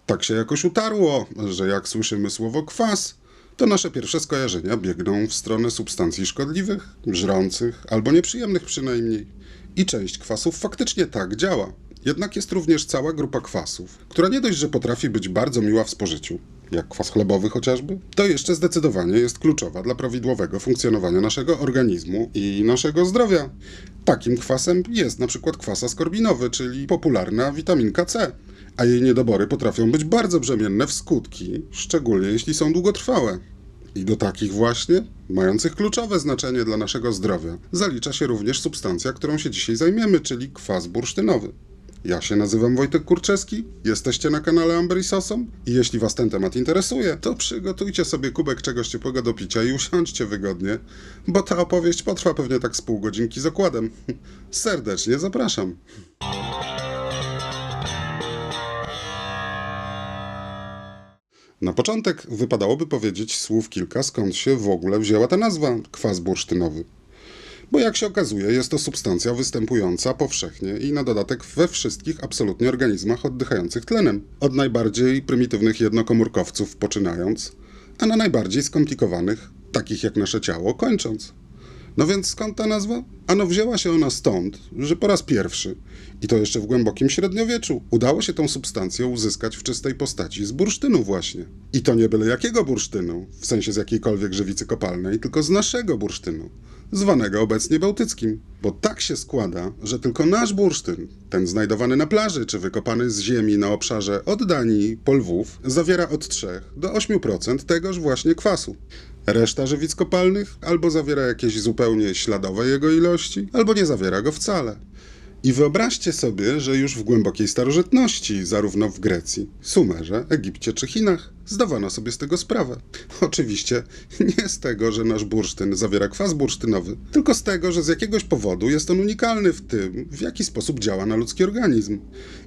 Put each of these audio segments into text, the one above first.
Tak się jakoś utarło, że jak słyszymy słowo kwas, to nasze pierwsze skojarzenia biegną w stronę substancji szkodliwych, żrących albo nieprzyjemnych przynajmniej. I część kwasów faktycznie tak działa. Jednak jest również cała grupa kwasów, która nie dość, że potrafi być bardzo miła w spożyciu, jak kwas chlebowy chociażby, to jeszcze zdecydowanie jest kluczowa dla prawidłowego funkcjonowania naszego organizmu i naszego zdrowia. Takim kwasem jest na przykład kwas askorbinowy, czyli popularna witaminka C, a jej niedobory potrafią być bardzo brzemienne w skutki, szczególnie jeśli są długotrwałe. I do takich właśnie, mających kluczowe znaczenie dla naszego zdrowia, zalicza się również substancja, którą się dzisiaj zajmiemy, czyli kwas bursztynowy. Ja się nazywam Wojtek Kurczewski, jesteście na kanale Amber i Sosom i jeśli was ten temat interesuje, to przygotujcie sobie kubek czegoś ciepłego do picia i usiądźcie wygodnie, bo ta opowieść potrwa pewnie tak z pół godzinki z okładem. Serdecznie zapraszam. Na początek wypadałoby powiedzieć słów kilka, skąd się w ogóle wzięła ta nazwa kwas bursztynowy. Bo jak się okazuje, jest to substancja występująca powszechnie i na dodatek we wszystkich absolutnie organizmach oddychających tlenem. Od najbardziej prymitywnych jednokomórkowców poczynając, a na najbardziej skomplikowanych, takich jak nasze ciało, kończąc. No więc skąd ta nazwa? Ano wzięła się ona stąd, że po raz pierwszy, i to jeszcze w głębokim średniowieczu, udało się tą substancję uzyskać w czystej postaci z bursztynu właśnie. I to nie byle jakiego bursztynu, w sensie z jakiejkolwiek żywicy kopalnej, tylko z naszego bursztynu, zwanego obecnie bałtyckim. Bo tak się składa, że tylko nasz bursztyn, ten znajdowany na plaży czy wykopany z ziemi na obszarze od Danii po Lwów, zawiera od 3 do 8% tegoż właśnie kwasu. Reszta żywic kopalnych albo zawiera jakieś zupełnie śladowe jego ilości, albo nie zawiera go wcale. I wyobraźcie sobie, że już w głębokiej starożytności, zarówno w Grecji, Sumerze, Egipcie czy Chinach, zdawano sobie z tego sprawę. Oczywiście nie z tego, że nasz bursztyn zawiera kwas bursztynowy, tylko z tego, że z jakiegoś powodu jest on unikalny w tym, w jaki sposób działa na ludzki organizm.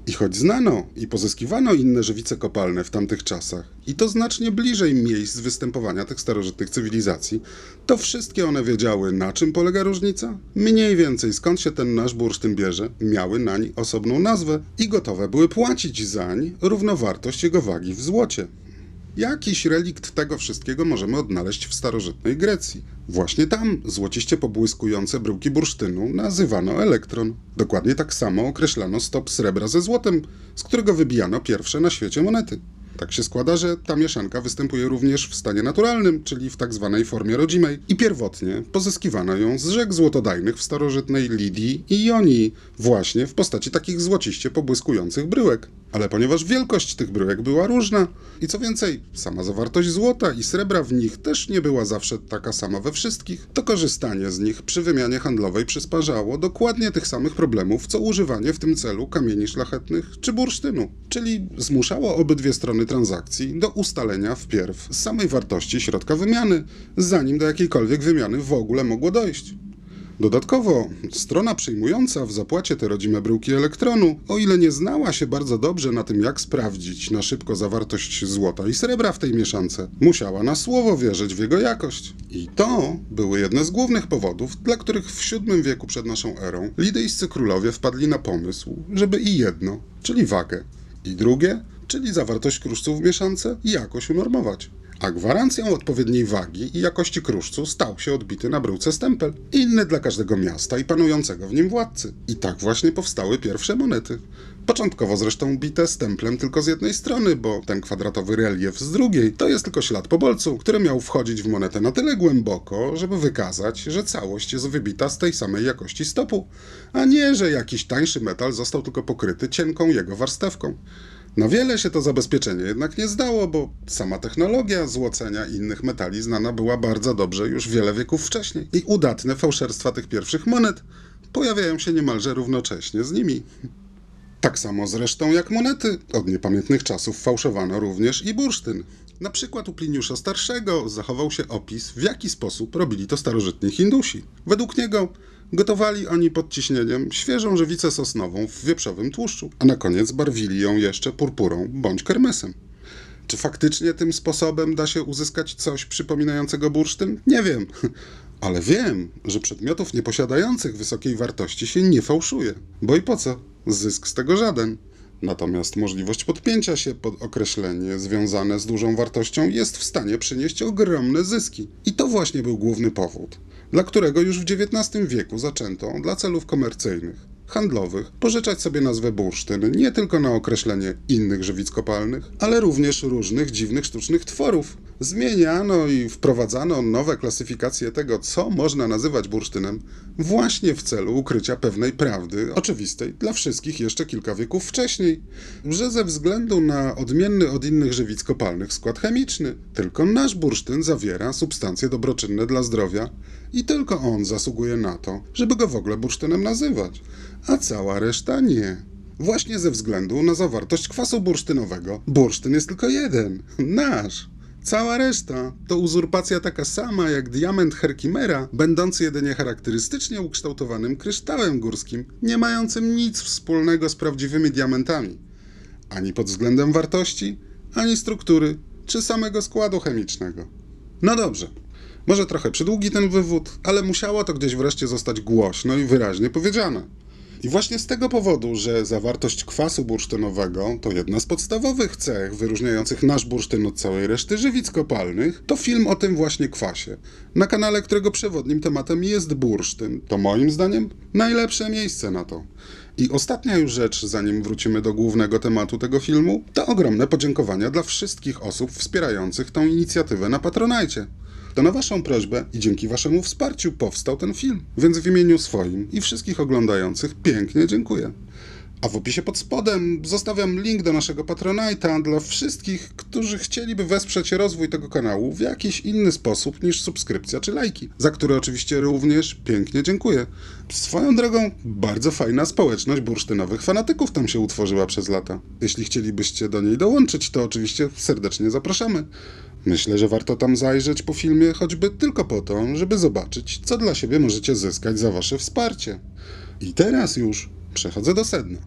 I choć znano i pozyskiwano inne żywice kopalne w tamtych czasach, i to znacznie bliżej miejsc występowania tych starożytnych cywilizacji, to wszystkie one wiedziały, na czym polega różnica, mniej więcej skąd się ten nasz bursztyn bierze, miały nań osobną nazwę i gotowe były płacić zań równowartość jego wagi w złocie. Jakiś relikt tego wszystkiego możemy odnaleźć w starożytnej Grecji. Właśnie tam złociście pobłyskujące bryłki bursztynu nazywano elektron. Dokładnie tak samo określano stop srebra ze złotem, z którego wybijano pierwsze na świecie monety. Tak się składa, że ta mieszanka występuje również w stanie naturalnym, czyli w tak zwanej formie rodzimej. I pierwotnie pozyskiwano ją z rzek złotodajnych w starożytnej Lidii i Jonii, właśnie w postaci takich złociście pobłyskujących bryłek. Ale ponieważ wielkość tych bryłek była różna i co więcej, sama zawartość złota i srebra w nich też nie była zawsze taka sama we wszystkich, to korzystanie z nich przy wymianie handlowej przysparzało dokładnie tych samych problemów, co używanie w tym celu kamieni szlachetnych czy bursztynu. Czyli zmuszało obydwie strony transakcji do ustalenia wpierw samej wartości środka wymiany, zanim do jakiejkolwiek wymiany w ogóle mogło dojść. Dodatkowo, strona przyjmująca w zapłacie te rodzime bryłki elektronu, o ile nie znała się bardzo dobrze na tym, jak sprawdzić na szybko zawartość złota i srebra w tej mieszance, musiała na słowo wierzyć w jego jakość. I to były jedne z głównych powodów, dla których w VII wieku przed naszą erą lidyjscy królowie wpadli na pomysł, żeby i jedno, czyli wagę, i drugie, czyli zawartość kruszcu w mieszance, jakoś unormować. A gwarancją odpowiedniej wagi i jakości kruszcu stał się odbity na bryłce stempel, inny dla każdego miasta i panującego w nim władcy. I tak właśnie powstały pierwsze monety. Początkowo zresztą bite stemplem tylko z jednej strony, bo ten kwadratowy relief z drugiej to jest tylko ślad po bolcu, który miał wchodzić w monetę na tyle głęboko, żeby wykazać, że całość jest wybita z tej samej jakości stopu, a nie, że jakiś tańszy metal został tylko pokryty cienką jego warstewką. Na wiele się to zabezpieczenie jednak nie zdało, bo sama technologia złocenia innych metali znana była bardzo dobrze już wiele wieków wcześniej. I udatne fałszerstwa tych pierwszych monet pojawiają się niemalże równocześnie z nimi. Tak samo zresztą jak monety, od niepamiętnych czasów fałszowano również i bursztyn. Na przykład u Pliniusza Starszego zachował się opis, w jaki sposób robili to starożytni Hindusi. Według niego gotowali oni pod ciśnieniem świeżą żywicę sosnową w wieprzowym tłuszczu, a na koniec barwili ją jeszcze purpurą bądź kermesem. Czy faktycznie tym sposobem da się uzyskać coś przypominającego bursztyn? Nie wiem. Ale wiem, że przedmiotów nieposiadających wysokiej wartości się nie fałszuje. Bo i po co? Zysk z tego żaden. Natomiast możliwość podpięcia się pod określenie związane z dużą wartością jest w stanie przynieść ogromne zyski. I to właśnie był główny powód, dla którego już w XIX wieku zaczęto dla celów komercyjnych, handlowych, pożyczać sobie nazwę bursztyn nie tylko na określenie innych żywic kopalnych, ale również różnych dziwnych sztucznych tworów. Zmieniano i wprowadzano nowe klasyfikacje tego, co można nazywać bursztynem, właśnie w celu ukrycia pewnej prawdy, oczywistej dla wszystkich jeszcze kilka wieków wcześniej, że ze względu na odmienny od innych żywic kopalnych skład chemiczny, tylko nasz bursztyn zawiera substancje dobroczynne dla zdrowia i tylko on zasługuje na to, żeby go w ogóle bursztynem nazywać, a cała reszta nie. Właśnie ze względu na zawartość kwasu bursztynowego, bursztyn jest tylko jeden, nasz. Cała reszta to uzurpacja taka sama jak diament Herkimera, będący jedynie charakterystycznie ukształtowanym kryształem górskim, nie mającym nic wspólnego z prawdziwymi diamentami. Ani pod względem wartości, ani struktury, czy samego składu chemicznego. No dobrze, może trochę przydługi ten wywód, ale musiało to gdzieś wreszcie zostać głośno i wyraźnie powiedziane. I właśnie z tego powodu, że zawartość kwasu bursztynowego to jedna z podstawowych cech wyróżniających nasz bursztyn od całej reszty żywic kopalnych, to film o tym właśnie kwasie, na kanale którego przewodnim tematem jest bursztyn. To moim zdaniem najlepsze miejsce na to. I ostatnia już rzecz, zanim wrócimy do głównego tematu tego filmu, to ogromne podziękowania dla wszystkich osób wspierających tą inicjatywę na Patronite. To na waszą prośbę i dzięki waszemu wsparciu powstał ten film, więc w imieniu swoim i wszystkich oglądających pięknie dziękuję. A w opisie pod spodem zostawiam link do naszego Patronite'a dla wszystkich, którzy chcieliby wesprzeć rozwój tego kanału w jakiś inny sposób niż subskrypcja czy lajki, za które oczywiście również pięknie dziękuję. Swoją drogą, bardzo fajna społeczność bursztynowych fanatyków tam się utworzyła przez lata. Jeśli chcielibyście do niej dołączyć, to oczywiście serdecznie zapraszamy. Myślę, że warto tam zajrzeć po filmie choćby tylko po to, żeby zobaczyć, co dla siebie możecie zyskać za wasze wsparcie. I teraz już przechodzę do sedna.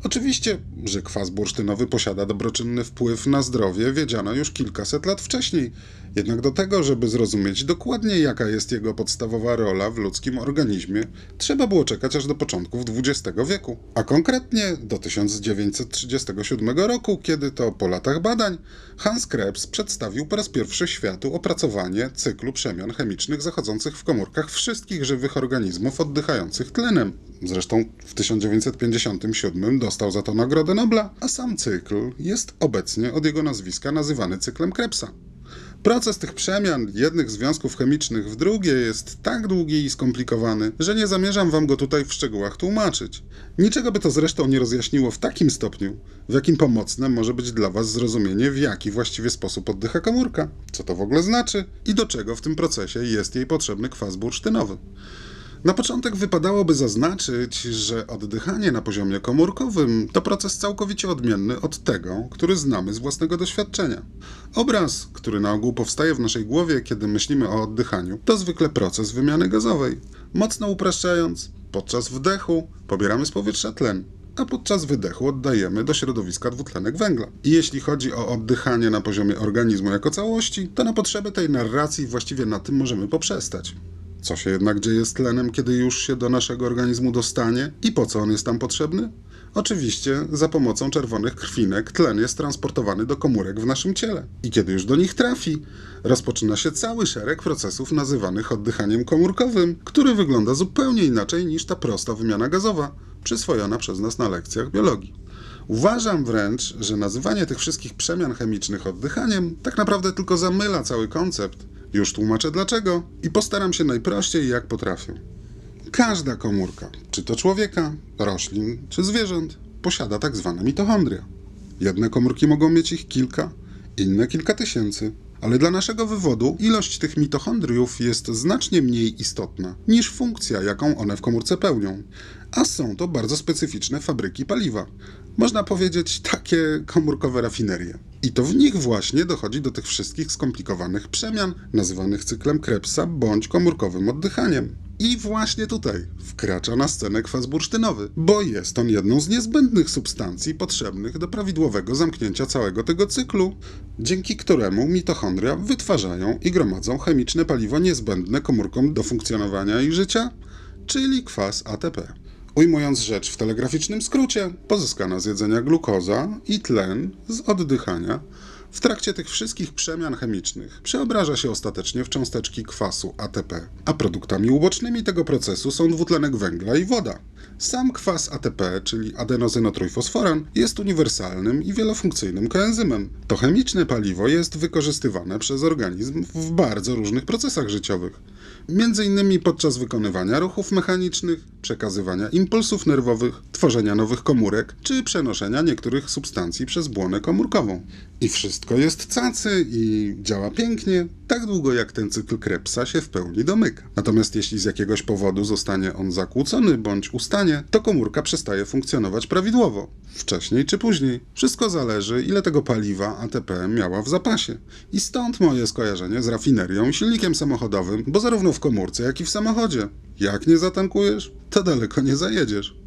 Oczywiście, że kwas bursztynowy posiada dobroczynny wpływ na zdrowie, wiedziano już kilkaset lat wcześniej. Jednak do tego, żeby zrozumieć dokładnie, jaka jest jego podstawowa rola w ludzkim organizmie, trzeba było czekać aż do początków XX wieku. A konkretnie do 1937 roku, kiedy to po latach badań Hans Krebs przedstawił po raz pierwszy światu opracowanie cyklu przemian chemicznych zachodzących w komórkach wszystkich żywych organizmów oddychających tlenem. Zresztą w 1957 dostał za to Nagrodę Nobla, a sam cykl jest obecnie od jego nazwiska nazywany cyklem Krebsa. Proces tych przemian jednych związków chemicznych w drugie jest tak długi i skomplikowany, że nie zamierzam wam go tutaj w szczegółach tłumaczyć. Niczego by to zresztą nie rozjaśniło w takim stopniu, w jakim pomocne może być dla was zrozumienie, w jaki właściwie sposób oddycha komórka, co to w ogóle znaczy i do czego w tym procesie jest jej potrzebny kwas bursztynowy. Na początek wypadałoby zaznaczyć, że oddychanie na poziomie komórkowym to proces całkowicie odmienny od tego, który znamy z własnego doświadczenia. Obraz, który na ogół powstaje w naszej głowie, kiedy myślimy o oddychaniu, to zwykle proces wymiany gazowej. Mocno upraszczając, podczas wdechu pobieramy z powietrza tlen, a podczas wydechu oddajemy do środowiska dwutlenek węgla. I jeśli chodzi o oddychanie na poziomie organizmu jako całości, to na potrzeby tej narracji właściwie na tym możemy poprzestać. Co się jednak dzieje z tlenem, kiedy już się do naszego organizmu dostanie i po co on jest tam potrzebny? Oczywiście za pomocą czerwonych krwinek tlen jest transportowany do komórek w naszym ciele. I kiedy już do nich trafi, rozpoczyna się cały szereg procesów nazywanych oddychaniem komórkowym, który wygląda zupełnie inaczej niż ta prosta wymiana gazowa, przyswojona przez nas na lekcjach biologii. Uważam wręcz, że nazywanie tych wszystkich przemian chemicznych oddychaniem tak naprawdę tylko zamyla cały koncept. Już tłumaczę dlaczego i postaram się najprościej jak potrafię. Każda komórka, czy to człowieka, roślin, czy zwierząt, posiada tak zwane mitochondria. Jedne komórki mogą mieć ich kilka, inne kilka tysięcy, ale dla naszego wywodu ilość tych mitochondriów jest znacznie mniej istotna niż funkcja, jaką one w komórce pełnią. A są to bardzo specyficzne fabryki paliwa. Można powiedzieć takie komórkowe rafinerie. I to w nich właśnie dochodzi do tych wszystkich skomplikowanych przemian, nazywanych cyklem Krebsa bądź komórkowym oddychaniem. I właśnie tutaj wkracza na scenę kwas bursztynowy, bo jest on jedną z niezbędnych substancji potrzebnych do prawidłowego zamknięcia całego tego cyklu, dzięki któremu mitochondria wytwarzają i gromadzą chemiczne paliwo niezbędne komórkom do funkcjonowania i życia, czyli kwas ATP. Ujmując rzecz w telegraficznym skrócie, pozyskana z jedzenia glukoza i tlen z oddychania w trakcie tych wszystkich przemian chemicznych przeobraża się ostatecznie w cząsteczki kwasu ATP, a produktami ubocznymi tego procesu są dwutlenek węgla i woda. Sam kwas ATP, czyli adenozynotrójfosforan, jest uniwersalnym i wielofunkcyjnym koenzymem. To chemiczne paliwo jest wykorzystywane przez organizm w bardzo różnych procesach życiowych. Między innymi podczas wykonywania ruchów mechanicznych, przekazywania impulsów nerwowych, tworzenia nowych komórek, czy przenoszenia niektórych substancji przez błonę komórkową. I wszystko jest cacy i działa pięknie, tak długo jak ten cykl Krebsa się w pełni domyka. Natomiast jeśli z jakiegoś powodu zostanie on zakłócony bądź ustanie, to komórka przestaje funkcjonować prawidłowo. Wcześniej czy później. Wszystko zależy, ile tego paliwa ATP miała w zapasie. I stąd moje skojarzenie z rafinerią i silnikiem samochodowym, bo zarówno w komórce, jak i w samochodzie. Jak nie zatankujesz, to daleko nie zajedziesz.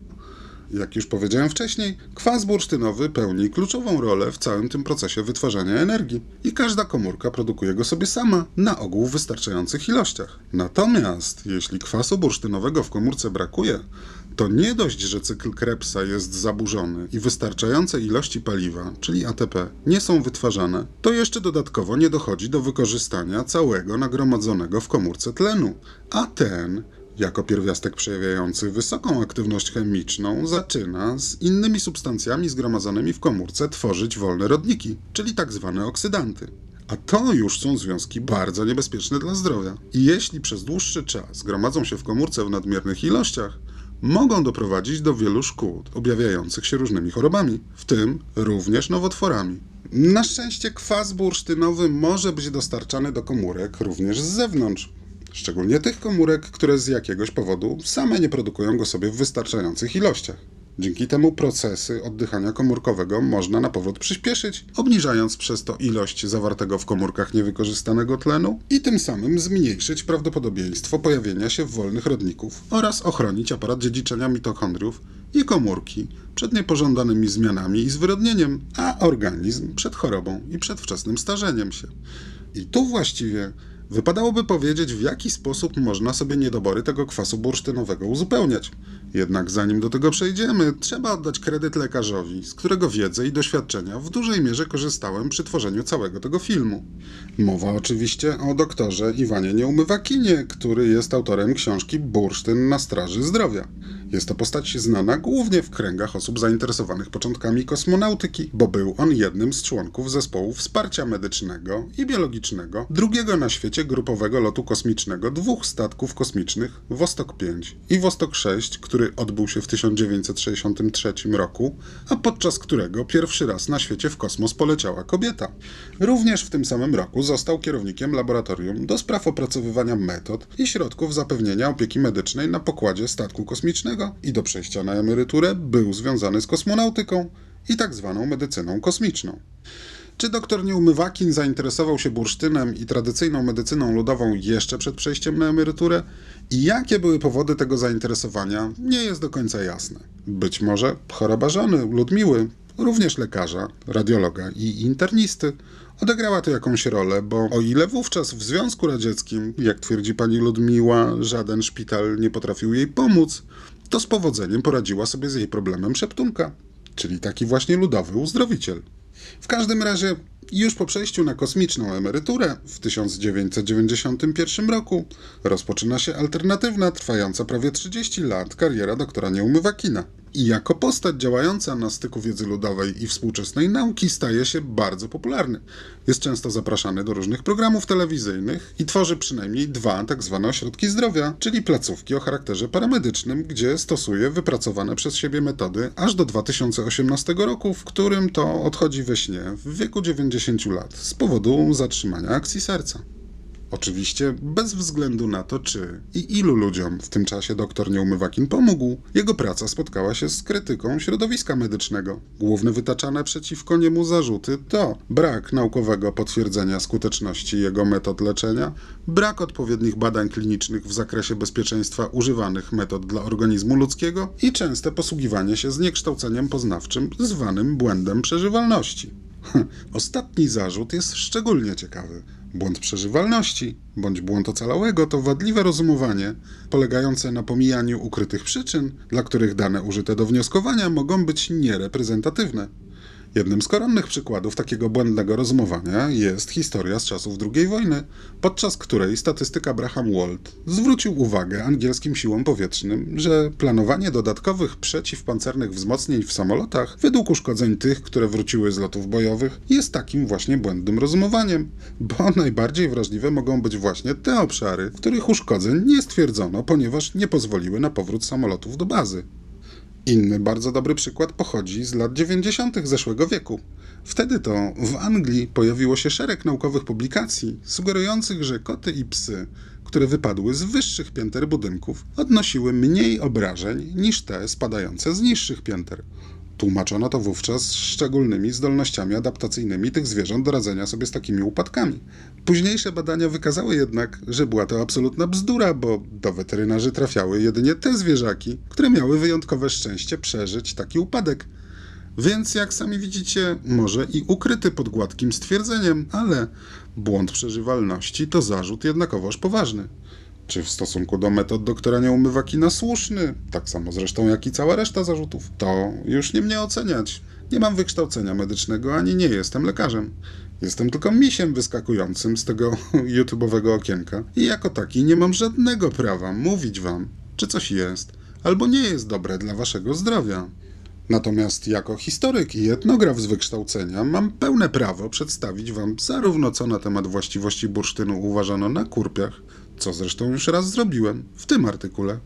Jak już powiedziałem wcześniej, kwas bursztynowy pełni kluczową rolę w całym tym procesie wytwarzania energii i każda komórka produkuje go sobie sama, na ogół w wystarczających ilościach. Natomiast jeśli kwasu bursztynowego w komórce brakuje, to nie dość, że cykl Krebsa jest zaburzony i wystarczające ilości paliwa, czyli ATP, nie są wytwarzane, to jeszcze dodatkowo nie dochodzi do wykorzystania całego nagromadzonego w komórce tlenu, a ten jako pierwiastek przejawiający wysoką aktywność chemiczną zaczyna z innymi substancjami zgromadzonymi w komórce tworzyć wolne rodniki, czyli tak zwane oksydanty. A to już są związki bardzo niebezpieczne dla zdrowia. I jeśli przez dłuższy czas gromadzą się w komórce w nadmiernych ilościach, mogą doprowadzić do wielu szkód, objawiających się różnymi chorobami, w tym również nowotworami. Na szczęście kwas bursztynowy może być dostarczany do komórek również z zewnątrz. Szczególnie tych komórek, które z jakiegoś powodu same nie produkują go sobie w wystarczających ilościach. Dzięki temu procesy oddychania komórkowego można na powrót przyspieszyć, obniżając przez to ilość zawartego w komórkach niewykorzystanego tlenu i tym samym zmniejszyć prawdopodobieństwo pojawienia się wolnych rodników oraz ochronić aparat dziedziczenia mitochondriów i komórki przed niepożądanymi zmianami i zwyrodnieniem, a organizm przed chorobą i przedwczesnym starzeniem się. I tu właściwie wypadałoby powiedzieć, w jaki sposób można sobie niedobory tego kwasu bursztynowego uzupełniać. Jednak zanim do tego przejdziemy, trzeba oddać kredyt lekarzowi, z którego wiedzę i doświadczenia w dużej mierze korzystałem przy tworzeniu całego tego filmu. Mowa oczywiście o doktorze Iwanie Nieumywakinie, który jest autorem książki Bursztyn na straży zdrowia. Jest to postać znana głównie w kręgach osób zainteresowanych początkami kosmonautyki, bo był on jednym z członków zespołu wsparcia medycznego i biologicznego drugiego na świecie grupowego lotu kosmicznego dwóch statków kosmicznych Wostok 5 i Wostok 6, który odbył się w 1963 roku, a podczas którego pierwszy raz na świecie w kosmos poleciała kobieta. Również w tym samym roku został kierownikiem laboratorium do spraw opracowywania metod i środków zapewnienia opieki medycznej na pokładzie statku kosmicznego i do przejścia na emeryturę był związany z kosmonautyką i tak zwaną medycyną kosmiczną. Czy dr Nieumywakin zainteresował się bursztynem i tradycyjną medycyną ludową jeszcze przed przejściem na emeryturę? I jakie były powody tego zainteresowania, nie jest do końca jasne. Być może choroba żony, Ludmiły, również lekarza, radiologa i internisty, odegrała tu jakąś rolę, bo o ile wówczas w Związku Radzieckim, jak twierdzi pani Ludmiła, żaden szpital nie potrafił jej pomóc, to z powodzeniem poradziła sobie z jej problemem szeptunka, czyli taki właśnie ludowy uzdrowiciel. W każdym razie, już po przejściu na kosmiczną emeryturę w 1991 roku rozpoczyna się alternatywna, trwająca prawie 30 lat kariera doktora Nieumywakina. I jako postać działająca na styku wiedzy ludowej i współczesnej nauki staje się bardzo popularny. Jest często zapraszany do różnych programów telewizyjnych i tworzy przynajmniej 2 tak zwane ośrodki zdrowia, czyli placówki o charakterze paramedycznym, gdzie stosuje wypracowane przez siebie metody aż do 2018 roku, w którym to odchodzi we śnie w wieku 90 lat z powodu zatrzymania akcji serca. Oczywiście bez względu na to, czy i ilu ludziom w tym czasie dr Nieumywakin pomógł, jego praca spotkała się z krytyką środowiska medycznego. Główne wytaczane przeciwko niemu zarzuty to brak naukowego potwierdzenia skuteczności jego metod leczenia, brak odpowiednich badań klinicznych w zakresie bezpieczeństwa używanych metod dla organizmu ludzkiego i częste posługiwanie się zniekształceniem poznawczym zwanym błędem przeżywalności. Ostatni zarzut jest szczególnie ciekawy, Błąd przeżywalności bądź błąd ocalałego to wadliwe rozumowanie polegające na pomijaniu ukrytych przyczyn, dla których dane użyte do wnioskowania mogą być niereprezentatywne. Jednym z koronnych przykładów takiego błędnego rozumowania jest historia z czasów II wojny, podczas której statystyk Abraham Wald zwrócił uwagę angielskim siłom powietrznym, że planowanie dodatkowych przeciwpancernych wzmocnień w samolotach według uszkodzeń tych, które wróciły z lotów bojowych, jest takim właśnie błędnym rozumowaniem, bo najbardziej wrażliwe mogą być właśnie te obszary, których uszkodzeń nie stwierdzono, ponieważ nie pozwoliły na powrót samolotów do bazy. Inny bardzo dobry przykład pochodzi z lat 90. zeszłego wieku. Wtedy to w Anglii pojawiło się szereg naukowych publikacji sugerujących, że koty i psy, które wypadły z wyższych pięter budynków, odnosiły mniej obrażeń niż te spadające z niższych pięter. Tłumaczono to wówczas szczególnymi zdolnościami adaptacyjnymi tych zwierząt do radzenia sobie z takimi upadkami. Późniejsze badania wykazały jednak, że była to absolutna bzdura, bo do weterynarzy trafiały jedynie te zwierzaki, które miały wyjątkowe szczęście przeżyć taki upadek. Więc jak sami widzicie, może i ukryty pod gładkim stwierdzeniem, ale błąd przeżywalności to zarzut jednakowoż poważny. Czy w stosunku do metod doktora Nieumywakina słuszny, tak samo zresztą jak i cała reszta zarzutów, to już nie mnie oceniać. Nie mam wykształcenia medycznego, ani nie jestem lekarzem. Jestem tylko misiem wyskakującym z tego YouTube'owego okienka i jako taki nie mam żadnego prawa mówić wam, czy coś jest albo nie jest dobre dla waszego zdrowia. Natomiast jako historyk i etnograf z wykształcenia mam pełne prawo przedstawić wam zarówno co na temat właściwości bursztynu uważano na kurpiach, co zresztą już raz zrobiłem w tym artykule.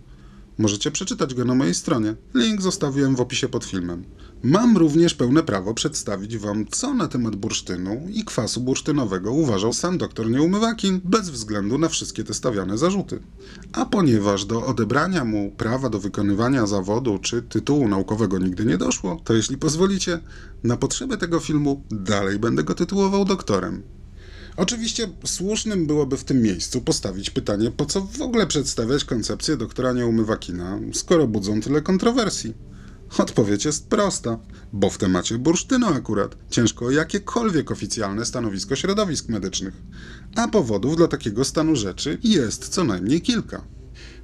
Możecie przeczytać go na mojej stronie. Link zostawiłem w opisie pod filmem. Mam również pełne prawo przedstawić wam, co na temat bursztynu i kwasu bursztynowego uważał sam dr Nieumywakin, bez względu na wszystkie te stawiane zarzuty. A ponieważ do odebrania mu prawa do wykonywania zawodu czy tytułu naukowego nigdy nie doszło, to jeśli pozwolicie, na potrzeby tego filmu dalej będę go tytułował doktorem. Oczywiście słusznym byłoby w tym miejscu postawić pytanie, po co w ogóle przedstawiać koncepcję doktora Nieumywakina, skoro budzą tyle kontrowersji. Odpowiedź jest prosta, bo w temacie bursztynu akurat ciężko o jakiekolwiek oficjalne stanowisko środowisk medycznych, a powodów dla takiego stanu rzeczy jest co najmniej kilka.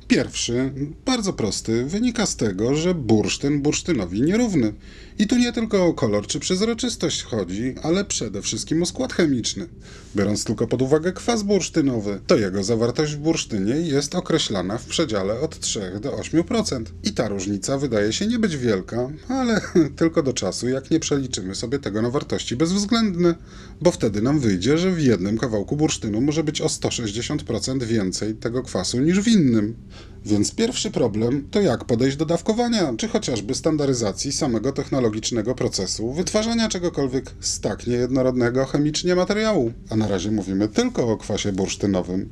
Pierwszy, bardzo prosty, wynika z tego, że bursztyn bursztynowi nierówny. I tu nie tylko o kolor czy przezroczystość chodzi, ale przede wszystkim o skład chemiczny. Biorąc tylko pod uwagę kwas bursztynowy, to jego zawartość w bursztynie jest określana w przedziale od 3 do 8%. I ta różnica wydaje się nie być wielka, ale tylko do czasu, jak nie przeliczymy sobie tego na wartości bezwzględne, bo wtedy nam wyjdzie, że w jednym kawałku bursztynu może być o 160% więcej tego kwasu niż w innym. Więc pierwszy problem to jak podejść do dawkowania, czy chociażby standaryzacji samego technologicznego procesu wytwarzania czegokolwiek z tak niejednorodnego chemicznie materiału. A na razie mówimy tylko o kwasie bursztynowym.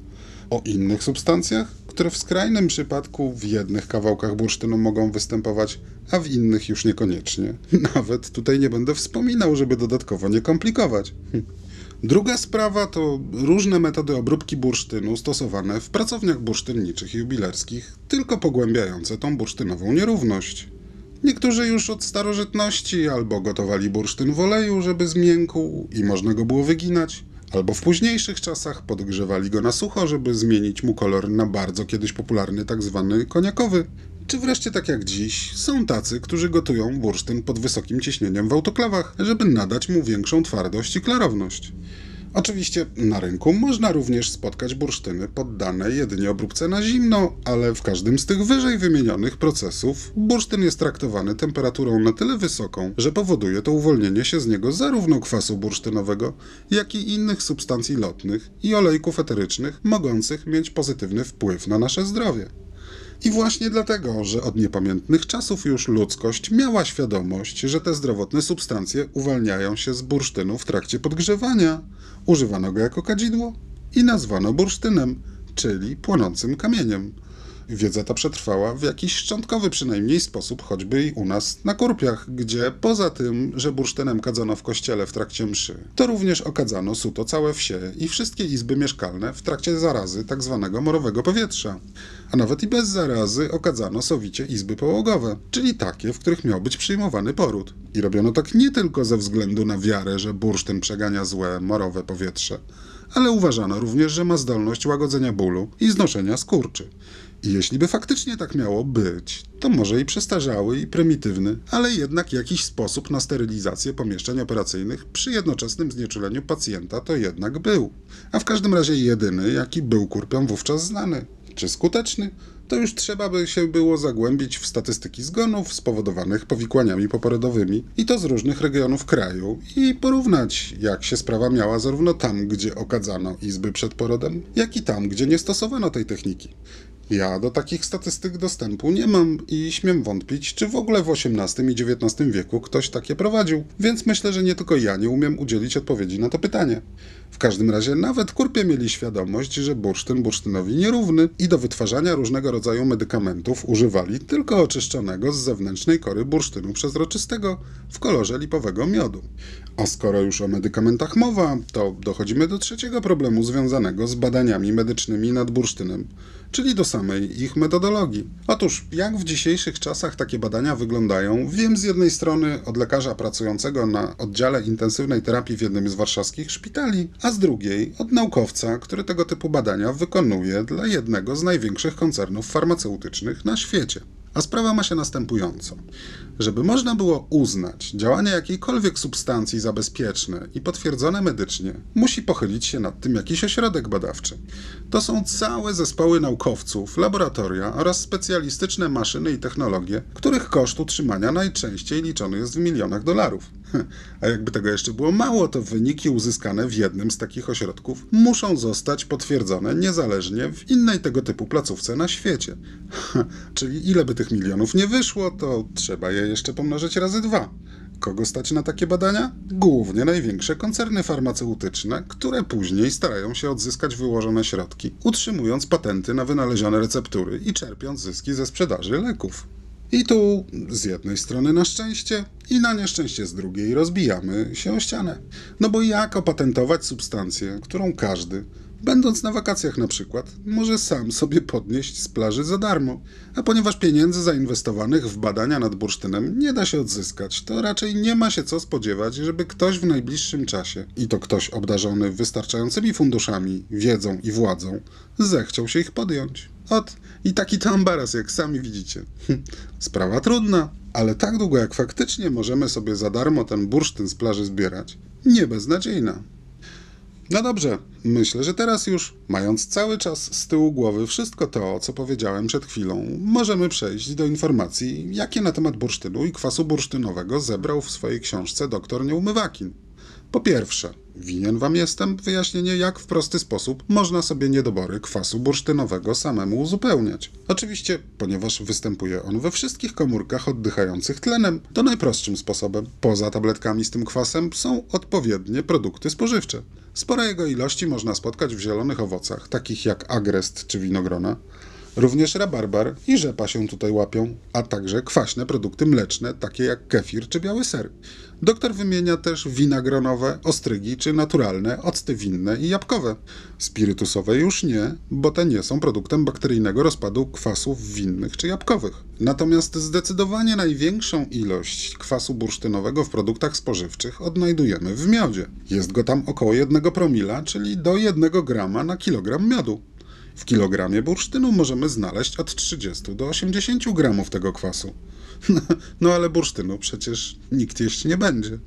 O innych substancjach, które w skrajnym przypadku w jednych kawałkach bursztynu mogą występować, a w innych już niekoniecznie. Nawet tutaj nie będę wspominał, żeby dodatkowo nie komplikować. Druga sprawa to różne metody obróbki bursztynu stosowane w pracowniach bursztynniczych i jubilerskich, tylko pogłębiające tą bursztynową nierówność. Niektórzy już od starożytności albo gotowali bursztyn w oleju, żeby zmiękł i można go było wyginać, albo w późniejszych czasach podgrzewali go na sucho, żeby zmienić mu kolor na bardzo kiedyś popularny tzw. koniakowy. Czy wreszcie tak jak dziś, są tacy, którzy gotują bursztyn pod wysokim ciśnieniem w autoklawach, żeby nadać mu większą twardość i klarowność. Oczywiście na rynku można również spotkać bursztyny poddane jedynie obróbce na zimno, ale w każdym z tych wyżej wymienionych procesów bursztyn jest traktowany temperaturą na tyle wysoką, że powoduje to uwolnienie się z niego zarówno kwasu bursztynowego, jak i innych substancji lotnych i olejków eterycznych mogących mieć pozytywny wpływ na nasze zdrowie. I właśnie dlatego, że od niepamiętnych czasów już ludzkość miała świadomość, że te zdrowotne substancje uwalniają się z bursztynu w trakcie podgrzewania, używano go jako kadzidło i nazwano bursztynem, czyli płonącym kamieniem. Wiedza ta przetrwała w jakiś szczątkowy przynajmniej sposób choćby i u nas na Kurpiach, gdzie poza tym, że bursztynem kadzano w kościele w trakcie mszy, to również okadzano suto całe wsie i wszystkie izby mieszkalne w trakcie zarazy tzw. morowego powietrza. A nawet i bez zarazy okadzano sowicie izby połogowe, czyli takie, w których miał być przyjmowany poród. I robiono tak nie tylko ze względu na wiarę, że bursztyn przegania złe, morowe powietrze, ale uważano również, że ma zdolność łagodzenia bólu i znoszenia skurczy. I jeśli by faktycznie tak miało być, to może i przestarzały i prymitywny, ale jednak jakiś sposób na sterylizację pomieszczeń operacyjnych przy jednoczesnym znieczuleniu pacjenta to jednak był. A w każdym razie jedyny, jaki był kurpiom wówczas znany. Czy skuteczny? To już trzeba by się było zagłębić w statystyki zgonów spowodowanych powikłaniami poporodowymi i to z różnych regionów kraju i porównać, jak się sprawa miała zarówno tam, gdzie okadzano izby przed porodem, jak i tam, gdzie nie stosowano tej techniki. Ja do takich statystyk dostępu nie mam i śmiem wątpić, czy w ogóle w XVIII i XIX wieku ktoś takie prowadził, więc myślę, że nie tylko ja nie umiem udzielić odpowiedzi na to pytanie. W każdym razie nawet kurpie mieli świadomość, że bursztyn bursztynowi nierówny i do wytwarzania różnego rodzaju medykamentów używali tylko oczyszczonego z zewnętrznej kory bursztynu przezroczystego w kolorze lipowego miodu. A skoro już o medykamentach mowa, to dochodzimy do trzeciego problemu związanego z badaniami medycznymi nad bursztynem, czyli do samej ich metodologii. Otóż, jak w dzisiejszych czasach takie badania wyglądają, wiem z jednej strony od lekarza pracującego na oddziale intensywnej terapii w jednym z warszawskich szpitali, a z drugiej od naukowca, który tego typu badania wykonuje dla jednego z największych koncernów farmaceutycznych na świecie. A sprawa ma się następująco. Żeby można było uznać działanie jakiejkolwiek substancji za bezpieczne i potwierdzone medycznie, musi pochylić się nad tym jakiś ośrodek badawczy. To są całe zespoły naukowców, laboratoria oraz specjalistyczne maszyny i technologie, których koszt utrzymania najczęściej liczony jest w milionach dolarów. A jakby tego jeszcze było mało, to wyniki uzyskane w jednym z takich ośrodków muszą zostać potwierdzone niezależnie w innej tego typu placówce na świecie. Czyli ile by tych milionów nie wyszło, to trzeba je jeszcze pomnożyć razy 2. Kogo stać na takie badania? Głównie największe koncerny farmaceutyczne, które później starają się odzyskać wyłożone środki, utrzymując patenty na wynalezione receptury i czerpiąc zyski ze sprzedaży leków. I tu z jednej strony na szczęście i na nieszczęście z drugiej rozbijamy się o ścianę. No bo jak opatentować substancję, którą każdy, będąc na wakacjach na przykład, może sam sobie podnieść z plaży za darmo. A ponieważ pieniędzy zainwestowanych w badania nad bursztynem nie da się odzyskać, to raczej nie ma się co spodziewać, żeby ktoś w najbliższym czasie, i to ktoś obdarzony wystarczającymi funduszami, wiedzą i władzą, zechciał się ich podjąć. I taki to ambaras, jak sami widzicie. Sprawa trudna, ale tak długo jak faktycznie możemy sobie za darmo ten bursztyn z plaży zbierać, nie beznadziejna. No dobrze, myślę, że teraz już, mając cały czas z tyłu głowy wszystko to, co powiedziałem przed chwilą, możemy przejść do informacji, jakie na temat bursztynu i kwasu bursztynowego zebrał w swojej książce dr Nieumywakin. Po pierwsze, winien wam jestem wyjaśnienie, jak w prosty sposób można sobie niedobory kwasu bursztynowego samemu uzupełniać. Oczywiście, ponieważ występuje on we wszystkich komórkach oddychających tlenem, to najprostszym sposobem, poza tabletkami z tym kwasem, są odpowiednie produkty spożywcze. Spore jego ilości można spotkać w zielonych owocach, takich jak agrest czy winogrona. Również rabarbar i rzepa się tutaj łapią, a także kwaśne produkty mleczne, takie jak kefir czy biały ser. Doktor wymienia też wina gronowe, ostrygi czy naturalne, octy winne i jabłkowe. Spirytusowe już nie, bo te nie są produktem bakteryjnego rozpadu kwasów winnych czy jabłkowych. Natomiast zdecydowanie największą ilość kwasu bursztynowego w produktach spożywczych odnajdujemy w miodzie. Jest go tam około 1 promila, czyli do 1 grama na kilogram miodu. W kilogramie bursztynu możemy znaleźć od 30 do 80 gramów tego kwasu. No ale bursztynu przecież nikt jeść nie będzie.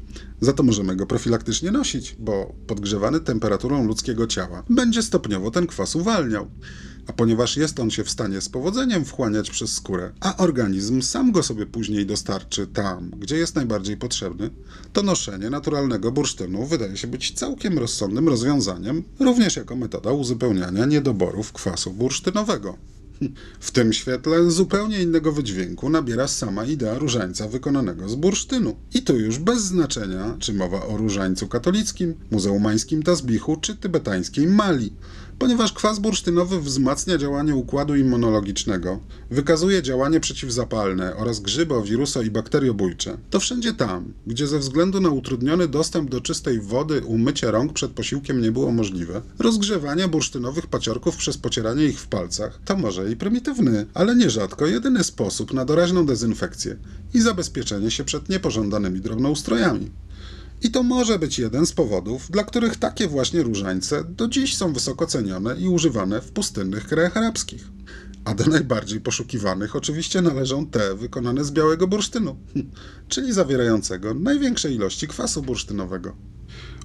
Za to możemy go profilaktycznie nosić, bo podgrzewany temperaturą ludzkiego ciała będzie stopniowo ten kwas uwalniał. A ponieważ jest on się w stanie z powodzeniem wchłaniać przez skórę, a organizm sam go sobie później dostarczy tam, gdzie jest najbardziej potrzebny, to noszenie naturalnego bursztynu wydaje się być całkiem rozsądnym rozwiązaniem, również jako metoda uzupełniania niedoborów kwasu bursztynowego. W tym świetle zupełnie innego wydźwięku nabiera sama idea różańca wykonanego z bursztynu. I tu już bez znaczenia, czy mowa o różańcu katolickim, muzułmańskim tasbichu, czy tybetańskiej mali. Ponieważ kwas bursztynowy wzmacnia działanie układu immunologicznego, wykazuje działanie przeciwzapalne oraz grzybo-, wiruso- i bakteriobójcze, to wszędzie tam, gdzie ze względu na utrudniony dostęp do czystej wody umycie rąk przed posiłkiem nie było możliwe, rozgrzewanie bursztynowych paciorków przez pocieranie ich w palcach to może i prymitywny, ale nierzadko jedyny sposób na doraźną dezynfekcję i zabezpieczenie się przed niepożądanymi drobnoustrojami. I to może być jeden z powodów, dla których takie właśnie różańce do dziś są wysoko cenione i używane w pustynnych krajach arabskich. A do najbardziej poszukiwanych oczywiście należą te wykonane z białego bursztynu, czyli zawierającego największe ilości kwasu bursztynowego.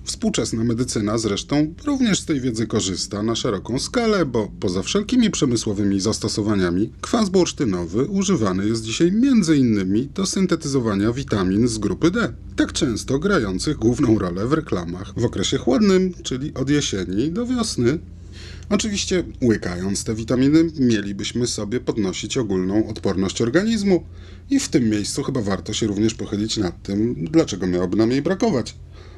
Współczesna medycyna zresztą również z tej wiedzy korzysta na szeroką skalę, bo poza wszelkimi przemysłowymi zastosowaniami kwas bursztynowy używany jest dzisiaj m.in. do syntetyzowania witamin z grupy D, tak często grających główną rolę w reklamach w okresie chłodnym, czyli od jesieni do wiosny. Oczywiście, łykając te witaminy, mielibyśmy sobie podnosić ogólną odporność organizmu i w tym miejscu chyba warto się również pochylić nad tym, dlaczego miałoby nam jej brakować.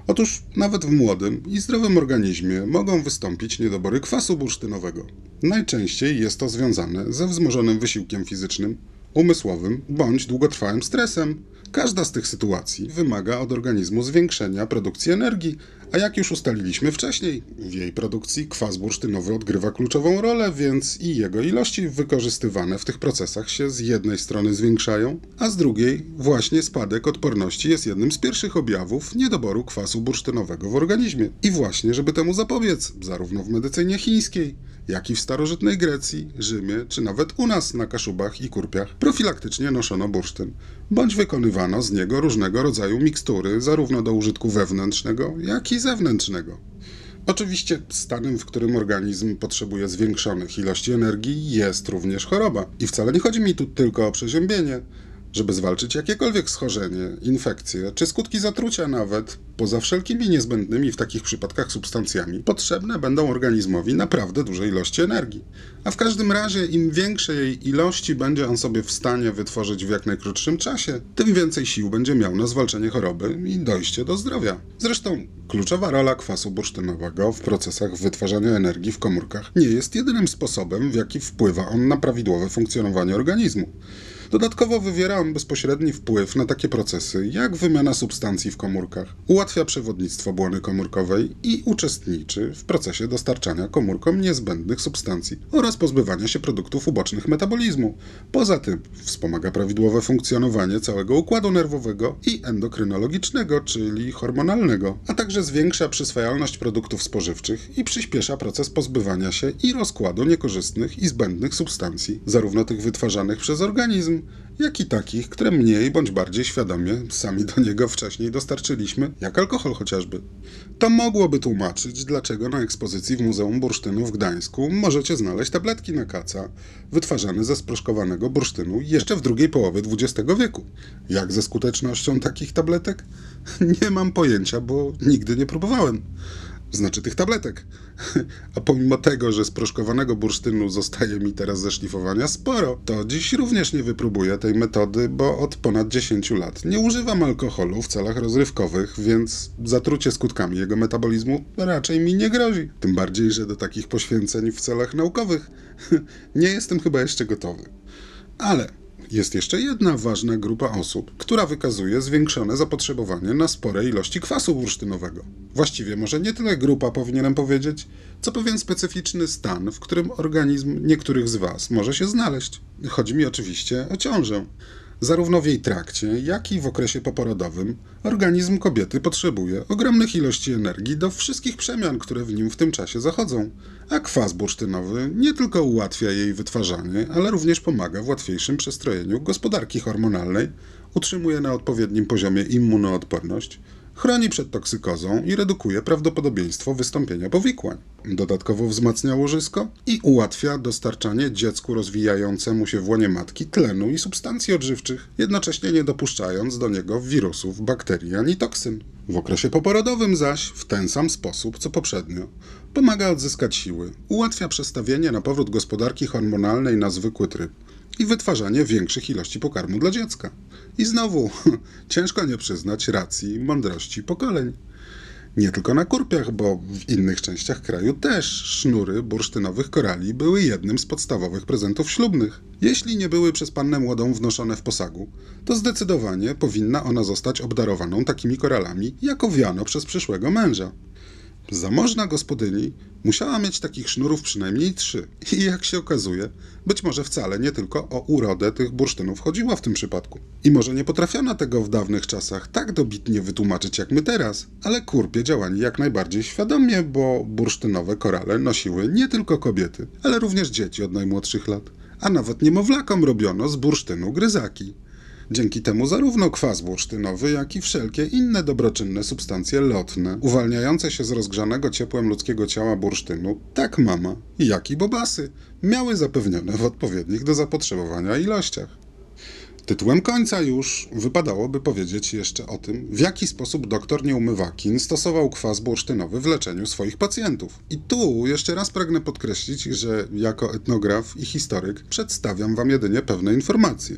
Otóż nawet w młodym i zdrowym organizmie mogą wystąpić niedobory kwasu bursztynowego. Najczęściej jest to związane ze wzmożonym wysiłkiem fizycznym, umysłowym bądź długotrwałym stresem. Każda z tych sytuacji wymaga od organizmu zwiększenia produkcji energii, a jak już ustaliliśmy wcześniej, w jej produkcji kwas bursztynowy odgrywa kluczową rolę, więc i jego ilości wykorzystywane w tych procesach się z jednej strony zwiększają, a z drugiej właśnie spadek odporności jest jednym z pierwszych objawów niedoboru kwasu bursztynowego w organizmie. I właśnie, żeby temu zapobiec, zarówno w medycynie chińskiej, jak i w starożytnej Grecji, Rzymie, czy nawet u nas na Kaszubach i Kurpiach, profilaktycznie noszono bursztyn, bądź wykonywano z niego różnego rodzaju mikstury, zarówno do użytku wewnętrznego, jak i zewnętrznego. Oczywiście stanem, w którym organizm potrzebuje zwiększonych ilości energii, jest również choroba. I wcale nie chodzi mi tu tylko o przeziębienie. Żeby zwalczyć jakiekolwiek schorzenie, infekcje czy skutki zatrucia nawet, poza wszelkimi niezbędnymi w takich przypadkach substancjami, potrzebne będą organizmowi naprawdę duże ilości energii. A w każdym razie im większe jej ilości będzie on sobie w stanie wytworzyć w jak najkrótszym czasie, tym więcej sił będzie miał na zwalczenie choroby i dojście do zdrowia. Zresztą kluczowa rola kwasu bursztynowego w procesach wytwarzania energii w komórkach nie jest jedynym sposobem, w jaki wpływa on na prawidłowe funkcjonowanie organizmu. Dodatkowo wywiera on bezpośredni wpływ na takie procesy jak wymiana substancji w komórkach, ułatwia przewodnictwo błony komórkowej i uczestniczy w procesie dostarczania komórkom niezbędnych substancji oraz pozbywania się produktów ubocznych metabolizmu. Poza tym wspomaga prawidłowe funkcjonowanie całego układu nerwowego i endokrynologicznego, czyli hormonalnego, a także zwiększa przyswajalność produktów spożywczych i przyspiesza proces pozbywania się i rozkładu niekorzystnych i zbędnych substancji, zarówno tych wytwarzanych przez organizm, jak i takich, które mniej bądź bardziej świadomie sami do niego wcześniej dostarczyliśmy, jak alkohol chociażby. To mogłoby tłumaczyć, dlaczego na ekspozycji w Muzeum Bursztynu w Gdańsku możecie znaleźć tabletki na kaca, wytwarzane ze sproszkowanego bursztynu jeszcze w drugiej połowie XX wieku. Jak ze skutecznością takich tabletek? Nie mam pojęcia, bo nigdy nie próbowałem. Znaczy tych tabletek. A pomimo tego, że sproszkowanego bursztynu zostaje mi teraz ze szlifowania sporo, to dziś również nie wypróbuję tej metody, bo od ponad 10 lat nie używam alkoholu w celach rozrywkowych, więc zatrucie skutkami jego metabolizmu raczej mi nie grozi. Tym bardziej, że do takich poświęceń w celach naukowych nie jestem chyba jeszcze gotowy. Ale jest jeszcze jedna ważna grupa osób, która wykazuje zwiększone zapotrzebowanie na spore ilości kwasu bursztynowego. Właściwie może nie tyle grupa, powinienem powiedzieć, co pewien specyficzny stan, w którym organizm niektórych z Was może się znaleźć. Chodzi mi oczywiście o ciążę. Zarówno w jej trakcie, jak i w okresie poporodowym organizm kobiety potrzebuje ogromnych ilości energii do wszystkich przemian, które w nim w tym czasie zachodzą. A kwas bursztynowy nie tylko ułatwia jej wytwarzanie, ale również pomaga w łatwiejszym przestrojeniu gospodarki hormonalnej, utrzymuje na odpowiednim poziomie immunoodporność, chroni przed toksykozą i redukuje prawdopodobieństwo wystąpienia powikłań. Dodatkowo wzmacnia łożysko i ułatwia dostarczanie dziecku rozwijającemu się w łonie matki tlenu i substancji odżywczych, jednocześnie nie dopuszczając do niego wirusów, bakterii ani toksyn. W okresie poporodowym zaś, w ten sam sposób co poprzednio, pomaga odzyskać siły, ułatwia przestawienie na powrót gospodarki hormonalnej na zwykły tryb i wytwarzanie większych ilości pokarmu dla dziecka. I znowu, ciężko nie przyznać racji mądrości pokoleń. Nie tylko na Kurpiach, bo w innych częściach kraju też sznury bursztynowych korali były jednym z podstawowych prezentów ślubnych. Jeśli nie były przez pannę młodą wnoszone w posagu, to zdecydowanie powinna ona zostać obdarowaną takimi koralami, jako wiano przez przyszłego męża. Zamożna gospodyni musiała mieć takich sznurów przynajmniej 3. I jak się okazuje, być może wcale nie tylko o urodę tych bursztynów chodziło w tym przypadku. I może nie potrafiono tego w dawnych czasach tak dobitnie wytłumaczyć jak my teraz, ale kurpie działali jak najbardziej świadomie, bo bursztynowe korale nosiły nie tylko kobiety, ale również dzieci od najmłodszych lat. A nawet niemowlakom robiono z bursztynu gryzaki. Dzięki temu zarówno kwas bursztynowy, jak i wszelkie inne dobroczynne substancje lotne, uwalniające się z rozgrzanego ciepłem ludzkiego ciała bursztynu, tak mama, jak i bobasy, miały zapewnione w odpowiednich do zapotrzebowania ilościach. Tytułem końca już wypadałoby powiedzieć jeszcze o tym, w jaki sposób dr Nieumywakin stosował kwas bursztynowy w leczeniu swoich pacjentów. I tu jeszcze raz pragnę podkreślić, że jako etnograf i historyk przedstawiam wam jedynie pewne informacje.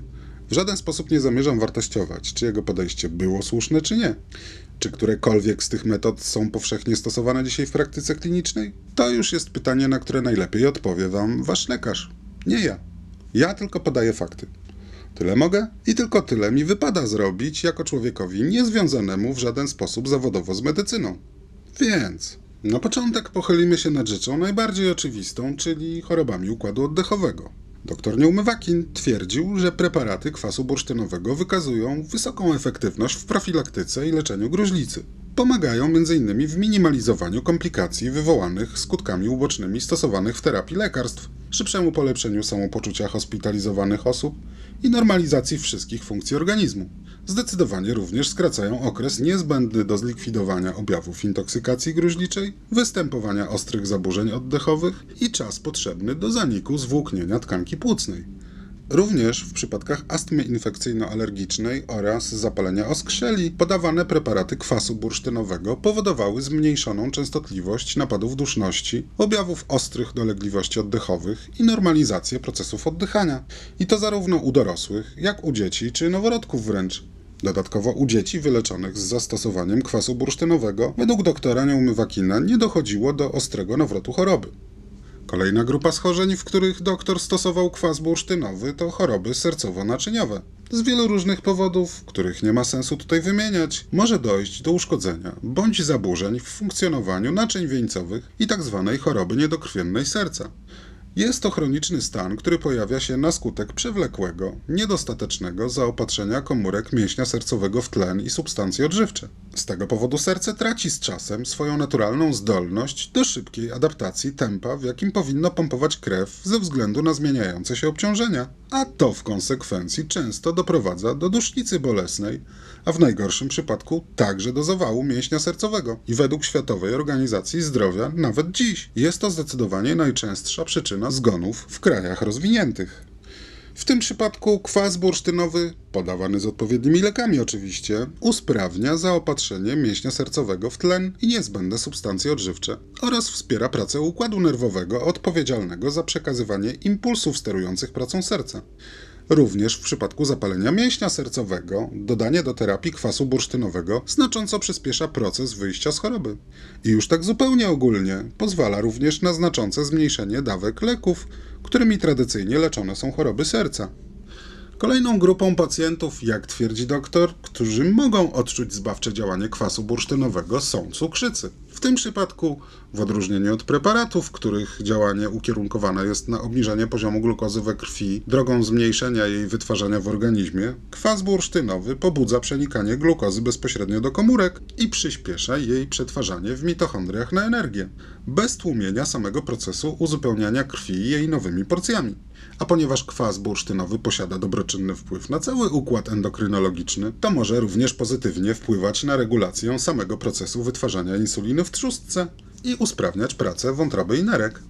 W żaden sposób nie zamierzam wartościować, czy jego podejście było słuszne, czy nie. Czy którekolwiek z tych metod są powszechnie stosowane dzisiaj w praktyce klinicznej? To już jest pytanie, na które najlepiej odpowie wam wasz lekarz. Nie ja. Ja tylko podaję fakty. Tyle mogę i tylko tyle mi wypada zrobić jako człowiekowi niezwiązanemu w żaden sposób zawodowo z medycyną. Więc na początek pochylimy się nad rzeczą najbardziej oczywistą, czyli chorobami układu oddechowego. Dr Nieumywakin twierdził, że preparaty kwasu bursztynowego wykazują wysoką efektywność w profilaktyce i leczeniu gruźlicy. Pomagają m.in. w minimalizowaniu komplikacji wywołanych skutkami ubocznymi stosowanych w terapii lekarstw, szybszemu polepszeniu samopoczucia hospitalizowanych osób i normalizacji wszystkich funkcji organizmu. Zdecydowanie również skracają okres niezbędny do zlikwidowania objawów intoksykacji gruźliczej, występowania ostrych zaburzeń oddechowych i czas potrzebny do zaniku zwłóknienia tkanki płucnej. Również w przypadkach astmy infekcyjno-alergicznej oraz zapalenia oskrzeli podawane preparaty kwasu bursztynowego powodowały zmniejszoną częstotliwość napadów duszności, objawów ostrych dolegliwości oddechowych i normalizację procesów oddychania. I to zarówno u dorosłych, jak u dzieci czy noworodków wręcz. Dodatkowo u dzieci wyleczonych z zastosowaniem kwasu bursztynowego według doktora Nieumywakina nie dochodziło do ostrego nawrotu choroby. Kolejna grupa schorzeń, w których doktor stosował kwas bursztynowy, to choroby sercowo-naczyniowe. Z wielu różnych powodów, których nie ma sensu tutaj wymieniać, może dojść do uszkodzenia bądź zaburzeń w funkcjonowaniu naczyń wieńcowych i tzw. choroby niedokrwiennej serca. Jest to chroniczny stan, który pojawia się na skutek przewlekłego, niedostatecznego zaopatrzenia komórek mięśnia sercowego w tlen i substancje odżywcze. Z tego powodu serce traci z czasem swoją naturalną zdolność do szybkiej adaptacji tempa, w jakim powinno pompować krew ze względu na zmieniające się obciążenia, a to w konsekwencji często doprowadza do dusznicy bolesnej, a w najgorszym przypadku także do zawału mięśnia sercowego. I według Światowej Organizacji Zdrowia nawet dziś jest to zdecydowanie najczęstsza przyczyna zgonów w krajach rozwiniętych. W tym przypadku kwas bursztynowy, podawany z odpowiednimi lekami oczywiście, usprawnia zaopatrzenie mięśnia sercowego w tlen i niezbędne substancje odżywcze oraz wspiera pracę układu nerwowego odpowiedzialnego za przekazywanie impulsów sterujących pracą serca. Również w przypadku zapalenia mięśnia sercowego dodanie do terapii kwasu bursztynowego znacząco przyspiesza proces wyjścia z choroby. I już tak zupełnie ogólnie pozwala również na znaczące zmniejszenie dawek leków, którymi tradycyjnie leczone są choroby serca. Kolejną grupą pacjentów, jak twierdzi doktor, którzy mogą odczuć zbawcze działanie kwasu bursztynowego, są cukrzycy. W tym przypadku, w odróżnieniu od preparatów, których działanie ukierunkowane jest na obniżenie poziomu glukozy we krwi drogą zmniejszenia jej wytwarzania w organizmie, kwas bursztynowy pobudza przenikanie glukozy bezpośrednio do komórek i przyspiesza jej przetwarzanie w mitochondriach na energię, bez tłumienia samego procesu uzupełniania krwi jej nowymi porcjami. A ponieważ kwas bursztynowy posiada dobroczynny wpływ na cały układ endokrynologiczny, to może również pozytywnie wpływać na regulację samego procesu wytwarzania insuliny w trzustce i usprawniać pracę wątroby i nerek.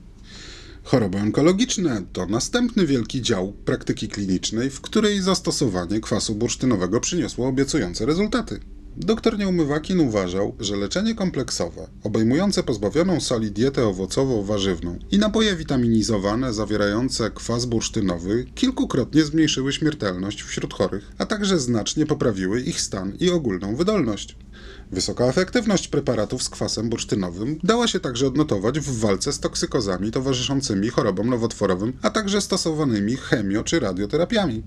Choroby onkologiczne to następny wielki dział praktyki klinicznej, w której zastosowanie kwasu bursztynowego przyniosło obiecujące rezultaty. Dr Nieumywakin uważał, że leczenie kompleksowe, obejmujące pozbawioną soli dietę owocowo-warzywną i napoje witaminizowane zawierające kwas bursztynowy kilkukrotnie zmniejszyły śmiertelność wśród chorych, a także znacznie poprawiły ich stan i ogólną wydolność. Wysoka efektywność preparatów z kwasem bursztynowym dała się także odnotować w walce z toksykozami towarzyszącymi chorobom nowotworowym, a także stosowanymi chemio- czy radioterapiami.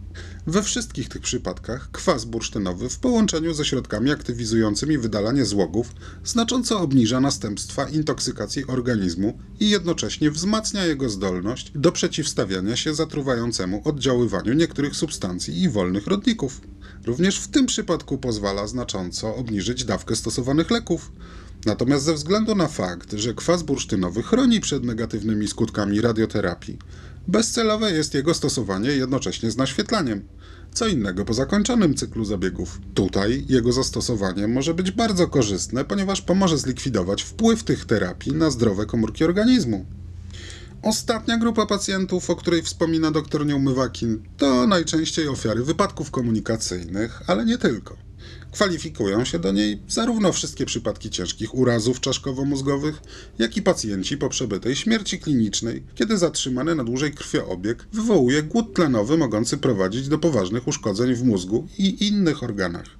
We wszystkich tych przypadkach kwas bursztynowy w połączeniu ze środkami aktywizującymi wydalanie złogów znacząco obniża następstwa intoksykacji organizmu i jednocześnie wzmacnia jego zdolność do przeciwstawiania się zatruwającemu oddziaływaniu niektórych substancji i wolnych rodników. Również w tym przypadku pozwala znacząco obniżyć dawkę stosowanych leków. Natomiast ze względu na fakt, że kwas bursztynowy chroni przed negatywnymi skutkami radioterapii, bezcelowe jest jego stosowanie jednocześnie z naświetlaniem. Co innego po zakończonym cyklu zabiegów. Tutaj jego zastosowanie może być bardzo korzystne, ponieważ pomoże zlikwidować wpływ tych terapii na zdrowe komórki organizmu. Ostatnia grupa pacjentów, o której wspomina dr Nieumywakin, to najczęściej ofiary wypadków komunikacyjnych, ale nie tylko. Kwalifikują się do niej zarówno wszystkie przypadki ciężkich urazów czaszkowo-mózgowych, jak i pacjenci po przebytej śmierci klinicznej, kiedy zatrzymany na dłużej krwioobieg wywołuje głód tlenowy mogący prowadzić do poważnych uszkodzeń w mózgu i innych organach.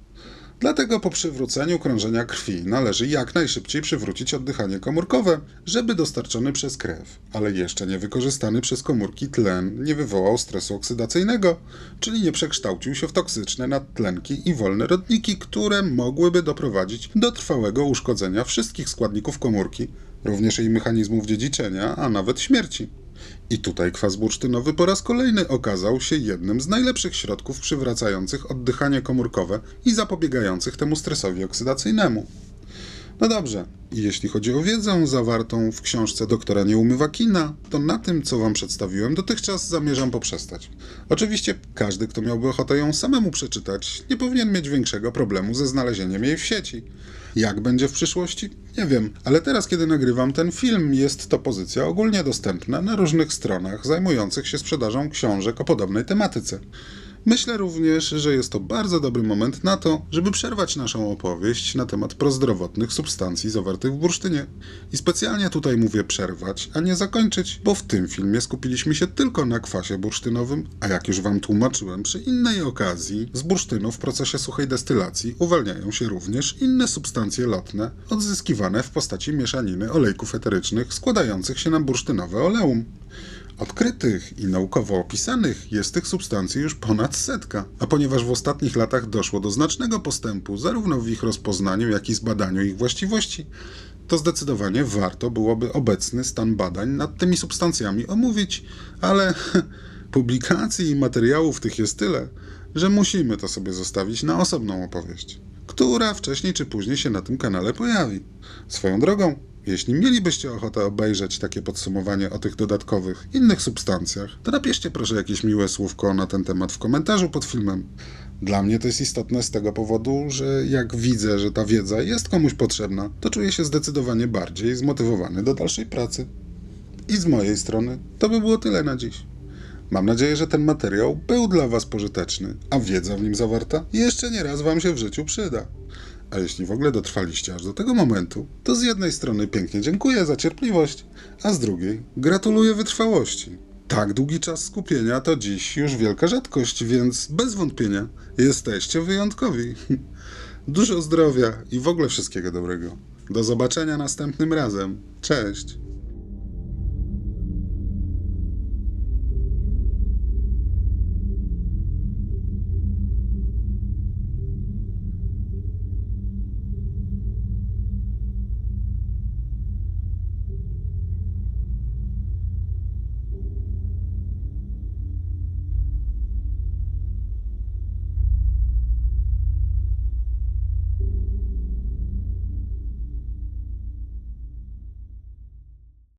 Dlatego po przywróceniu krążenia krwi należy jak najszybciej przywrócić oddychanie komórkowe, żeby dostarczony przez krew, ale jeszcze nie wykorzystany przez komórki tlen nie wywołał stresu oksydacyjnego, czyli nie przekształcił się w toksyczne nadtlenki i wolne rodniki, które mogłyby doprowadzić do trwałego uszkodzenia wszystkich składników komórki, również jej mechanizmów dziedziczenia, a nawet śmierci. I tutaj kwas bursztynowy po raz kolejny okazał się jednym z najlepszych środków przywracających oddychanie komórkowe i zapobiegających temu stresowi oksydacyjnemu. No dobrze, i jeśli chodzi o wiedzę zawartą w książce doktora Nieumywakina, to na tym, co wam przedstawiłem dotychczas, zamierzam poprzestać. Oczywiście każdy, kto miałby ochotę ją samemu przeczytać, nie powinien mieć większego problemu ze znalezieniem jej w sieci. Jak będzie w przyszłości? Nie wiem, ale teraz, kiedy nagrywam ten film, jest to pozycja ogólnie dostępna na różnych stronach zajmujących się sprzedażą książek o podobnej tematyce. Myślę również, że jest to bardzo dobry moment na to, żeby przerwać naszą opowieść na temat prozdrowotnych substancji zawartych w bursztynie. I specjalnie tutaj mówię przerwać, a nie zakończyć, bo w tym filmie skupiliśmy się tylko na kwasie bursztynowym, a jak już wam tłumaczyłem przy innej okazji, z bursztynu w procesie suchej destylacji uwalniają się również inne substancje lotne, odzyskiwane w postaci mieszaniny olejków eterycznych składających się na bursztynowe oleum. Odkrytych i naukowo opisanych jest tych substancji już ponad 100, a ponieważ w ostatnich latach doszło do znacznego postępu zarówno w ich rozpoznaniu, jak i zbadaniu ich właściwości, to zdecydowanie warto byłoby obecny stan badań nad tymi substancjami omówić, ale publikacji i materiałów tych jest tyle, że musimy to sobie zostawić na osobną opowieść, która wcześniej czy później się na tym kanale pojawi. Swoją drogą, jeśli mielibyście ochotę obejrzeć takie podsumowanie o tych dodatkowych, innych substancjach, to napiszcie proszę jakieś miłe słówko na ten temat w komentarzu pod filmem. Dla mnie to jest istotne z tego powodu, że jak widzę, że ta wiedza jest komuś potrzebna, to czuję się zdecydowanie bardziej zmotywowany do dalszej pracy. I z mojej strony to by było tyle na dziś. Mam nadzieję, że ten materiał był dla was pożyteczny, a wiedza w nim zawarta jeszcze nie raz wam się w życiu przyda. A jeśli w ogóle dotrwaliście aż do tego momentu, to z jednej strony pięknie dziękuję za cierpliwość, a z drugiej gratuluję wytrwałości. Tak długi czas skupienia to dziś już wielka rzadkość, więc bez wątpienia jesteście wyjątkowi. Dużo zdrowia i w ogóle wszystkiego dobrego. Do zobaczenia następnym razem. Cześć!